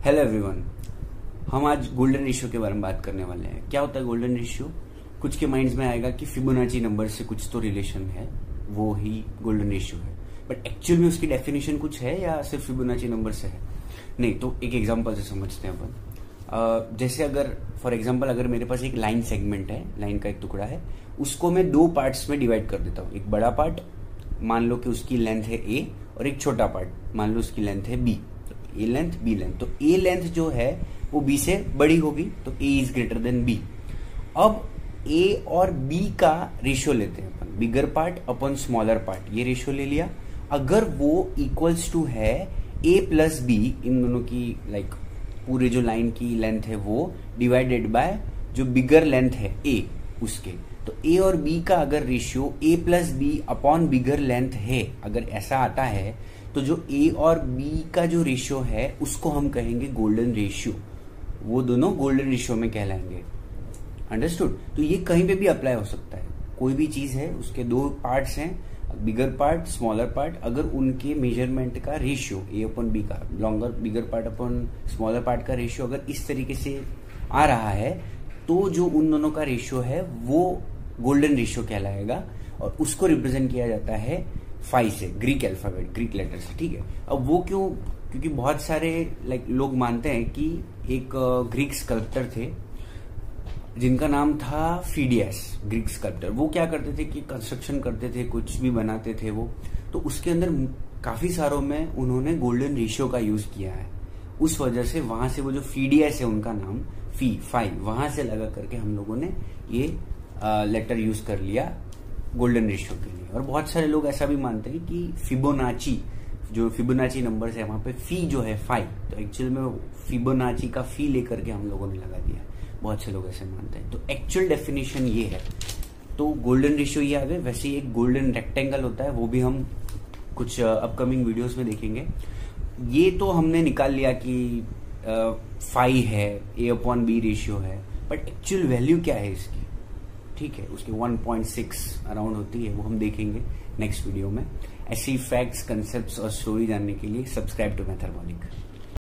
Hello everyone, हम आज golden ratio के बारे में बात करने वाले हैं। क्या होता है गोल्डन रेशियो? कुछ के माइंड्स में आएगा कि फिबोनाची नंबर से कुछ तो रिलेशन है, वो ही गोल्डन रेशियो है। बट एक्चुअल में उसकी डेफिनेशन कुछ है या सिर्फ फिबोनाची नंबर से है? नहीं। तो एक एग्जांपल से समझते हैं अपन। जैसे अगर फॉर एग्जांपल अगर मेरे पास एक लाइन सेगमेंट है, लाइन का एक टुकड़ा है, उसको मैं दो पार्ट्स में डिवाइड कर देता हूँ। एक बड़ा पार्ट मान लो कि उसकी लेंथ है ए, और एक छोटा पार्ट मान लो उसकी लेंथ है बी। ए लेंथ बी लेंथ, तो ए लेंथ जो है वो बी से बड़ी होगी, तो ए इज ग्रेटर देन बी। अब ए और बी का रेशियो लेते हैं अपन, बिगर पार्ट अपॉन स्मॉलर पार्ट, ये रेशियो ले लिया। अगर वो इक्वल्स टू है ए प्लस बी, इन दोनों की लाइक पूरे जो लाइन की लेंथ है वो डिवाइडेड बाय जो बिगर लेंथ है ए उसके, तो ए और बी का अगर ratio A plus B upon bigger length है, अगर ऐसा आता है तो जो ए और बी का जो रेशियो है उसको हम कहेंगे गोल्डन रेशियो। वो दोनों गोल्डन रेशियो में कहलाएंगे। अंडरस्टूड? तो ये कहीं पे भी अप्लाई हो सकता है। कोई भी चीज है, उसके दो पार्ट्स हैं, बिगर पार्ट स्मॉलर पार्ट, अगर उनके मेजरमेंट का रेशियो ए अपॉन बी का, लॉन्गर बिगर पार्ट अपॉन स्मॉलर पार्ट का रेशियो अगर इस तरीके से आ रहा है, तो जो उन दोनों का रेशियो है वो गोल्डन रेशियो कहलाएगा। और उसको रिप्रेजेंट किया जाता है फाई से, ग्रीक अल्फाबेट, ग्रीक लेटर से। ठीक है। अब वो क्यों? क्योंकि बहुत सारे लोग मानते हैं कि एक ग्रीक स्कल्प्टर थे जिनका नाम था फिडियस, ग्रीक स्कल्प्टर। वो क्या करते थे कि कंस्ट्रक्शन करते थे, कुछ भी बनाते थे वो, तो उसके अंदर काफी सारों में उन्होंने गोल्डन रेशियो का यूज किया है। उस वजह से वहां से वो जो फिडियस है उनका नाम फाई, वहां से लगा करके हम लोगों ने ये लेटर यूज कर लिया गोल्डन रेशियो के लिए। और बहुत सारे लोग ऐसा भी मानते हैं कि फिबोनाची, जो फिबोनाची नंबर है वहां पे फी जो है फाई, तो एक्चुअल में फिबोनाची का फी लेकर के हम लोगों ने लगा दिया। बहुत से लोग ऐसे मानते हैं। तो एक्चुअल डेफिनेशन ये है। तो गोल्डन रेशियो ये आ गए। वैसे एक गोल्डन रेक्टेंगल होता है, वो भी हम कुछ अपकमिंग वीडियोस में देखेंगे। ये तो हमने निकाल लिया कि फाई है, ए अपॉन बी रेशियो है, बट एक्चुअल वैल्यू क्या है इसकी? ठीक है, उसकी 1.6 अराउंड होती है, वो हम देखेंगे नेक्स्ट वीडियो में। ऐसी फैक्ट्स, कंसेप्ट्स और स्टोरी जानने के लिए सब्सक्राइब टू मैथरबॉलिक।